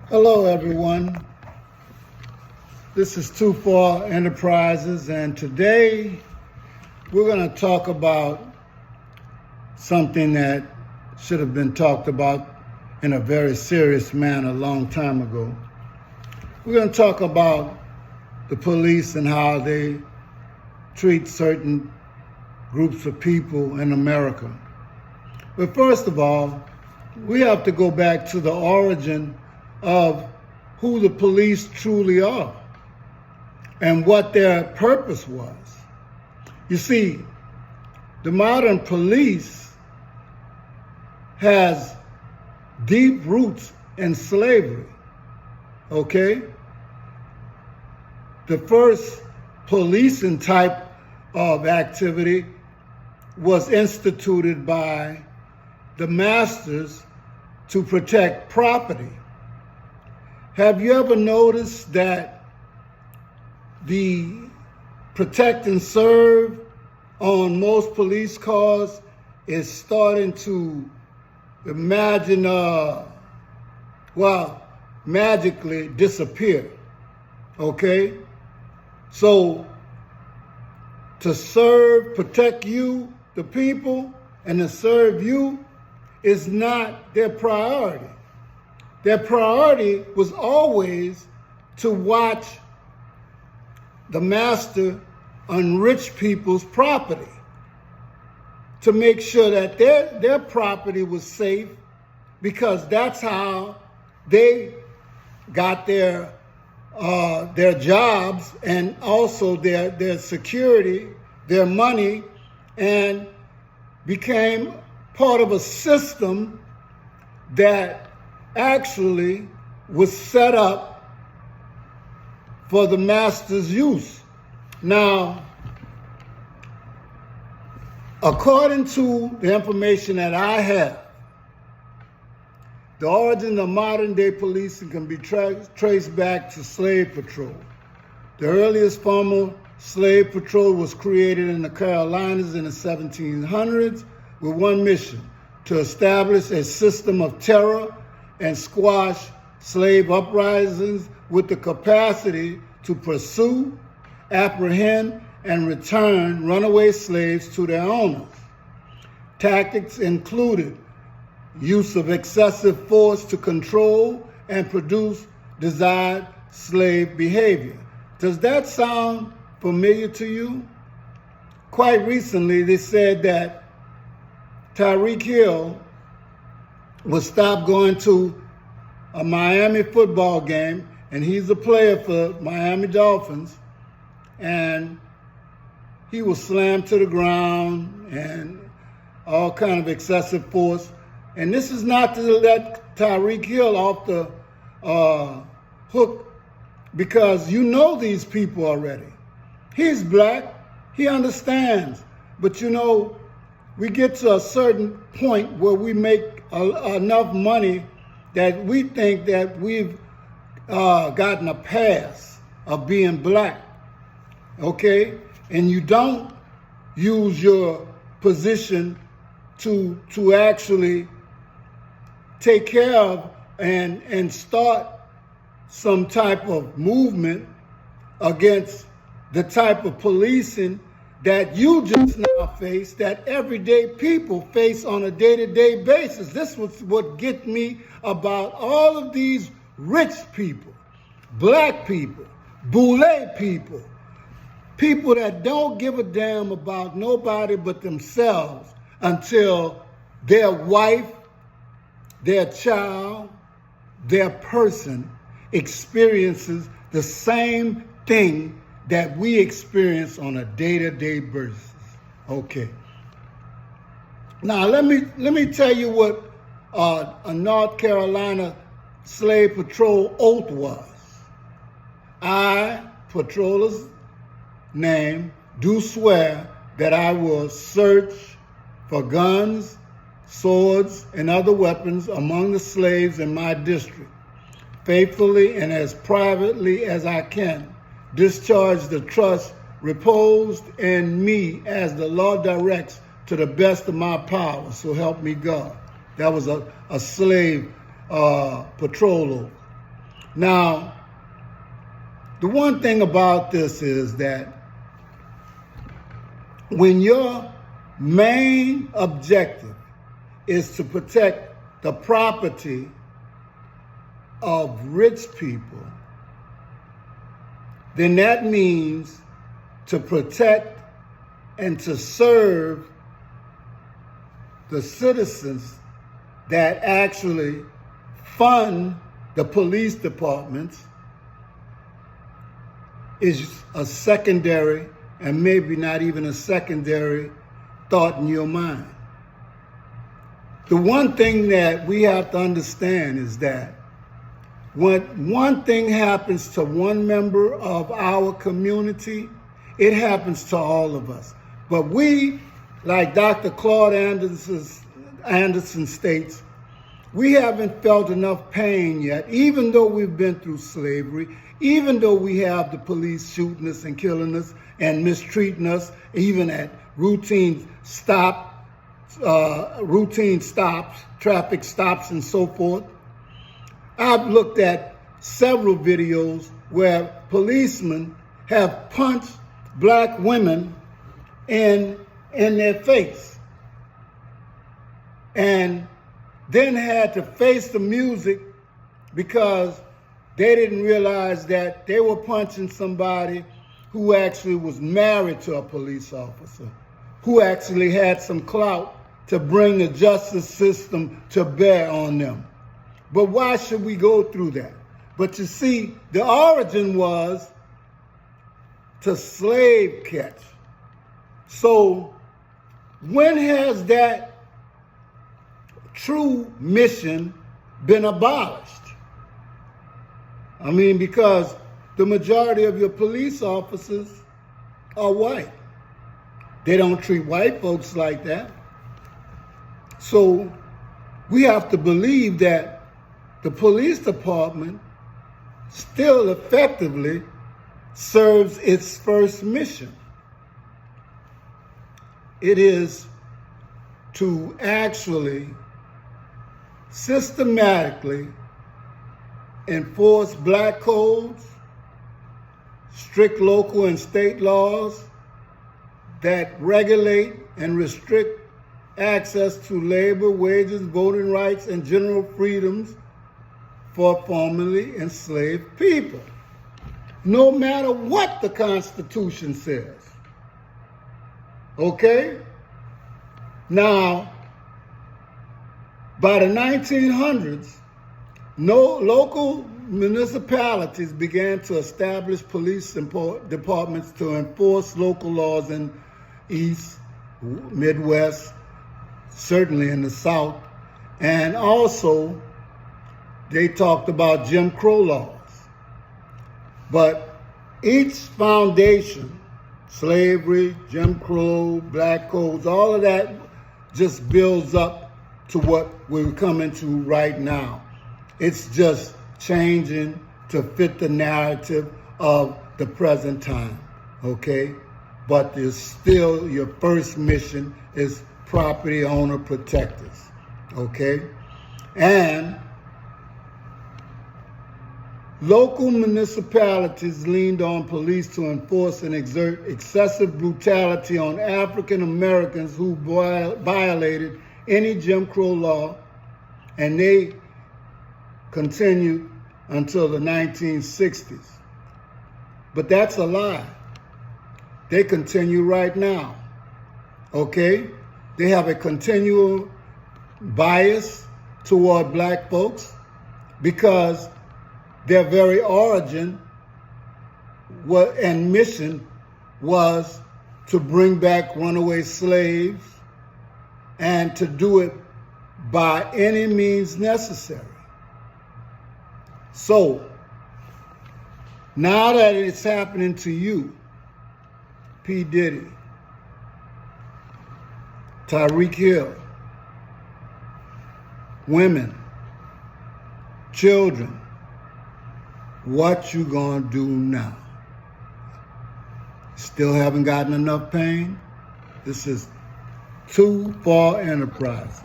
Hello, everyone. This is Too Far Enterprises, and today we're going to talk about something that should have been talked about in a very serious manner a long time ago. We're going to talk about the police and how they treat certain groups of people in America. But first of all, we have to go back to the origin of who the police truly are and what their purpose was. You see, the modern police has deep roots in slavery, okay? The first policing type of activity was instituted by the masters to protect property. Have you ever noticed that the protect and serve on most police cars is starting to magically disappear, okay? So to serve, protect you, the people, and to serve you is not their priority. Their priority was always to watch the master enrich people's property, to make sure that their property was safe, because that's how they got their jobs and also their security, their money, and became part of a system that actually was set up for the master's use. Now, according to the information that I have, the origin of modern day policing can be traced back to slave patrol. The earliest formal slave patrol was created in the Carolinas in the 1700s with one mission: to establish a system of terror and squash slave uprisings with the capacity to pursue, apprehend, and return runaway slaves to their owners. Tactics included use of excessive force to control and produce desired slave behavior. Does that sound familiar to you? Quite recently, they said that Tyreek Hill would stop going to a Miami football game, and he's a player for Miami Dolphins, and he was slammed to the ground and all kind of excessive force. And this is not to let Tyreek Hill off the hook, because you know these people already. He's black, he understands, but you know, we get to a certain point where we make enough money that we think that we've gotten a pass of being black, okay? And you don't use your position to actually take care of and start some type of movement against the type of policing that you just now face, that everyday people face on a day-to-day basis. This was what gets me about all of these rich people, black people, boule people, people that don't give a damn about nobody but themselves until their wife, their child, their person experiences the same thing that we experience on a day-to-day basis. Okay. Now let me tell you what a North Carolina slave patrol oath was. I, patroller's name, do swear that I will search for guns, swords, and other weapons among the slaves in my district, faithfully and as privately as I can, discharge the trust reposed in me as the law directs to the best of my power, so help me God. That was a slave patrol oath. Now, the one thing about this is that when your main objective is to protect the property of rich people, then that means to protect and to serve the citizens that actually fund the police departments is a secondary, and maybe not even a secondary, thought in your mind. The one thing that we have to understand is that when one thing happens to one member of our community, it happens to all of us. But we, like Dr. Claude Anderson states, we haven't felt enough pain yet, even though we've been through slavery, even though we have the police shooting us and killing us and mistreating us, even at routine stops, traffic stops, and so forth. I've looked at several videos where policemen have punched black women in their face and then had to face the music because they didn't realize that they were punching somebody who actually was married to a police officer, who actually had some clout to bring the justice system to bear on them. But why should we go through that? But you see, the origin was to slave catch. So when has that true mission been abolished? I mean, because the majority of your police officers are white. They don't treat white folks like that. So we have to believe that the police department still effectively serves its first mission. It is to actually systematically enforce black codes, strict local and state laws that regulate and restrict access to labor, wages, voting rights, and general freedoms for formerly enslaved people, no matter what the Constitution says. Okay? Now, by the 1900s, local municipalities began to establish police departments to enforce local laws in East, Midwest, certainly in the South, and also they talked about Jim Crow laws. But each foundation, slavery, Jim Crow, black codes, all of that just builds up to what we're coming to right now. It's just changing to fit the narrative of the present time, okay? But there's still, your first mission is property owner protectors, okay? And local municipalities leaned on police to enforce and exert excessive brutality on African Americans who violated any Jim Crow law, and they continued until the 1960s. But that's a lie. They continue right now, okay? They have a continual bias toward black folks because their very origin and mission was to bring back runaway slaves and to do it by any means necessary. So, now that it's happening to you, P. Diddy, Tyreek Hill, women, children, what you gonna do now? Still haven't gotten enough pain? This is too far enterprise.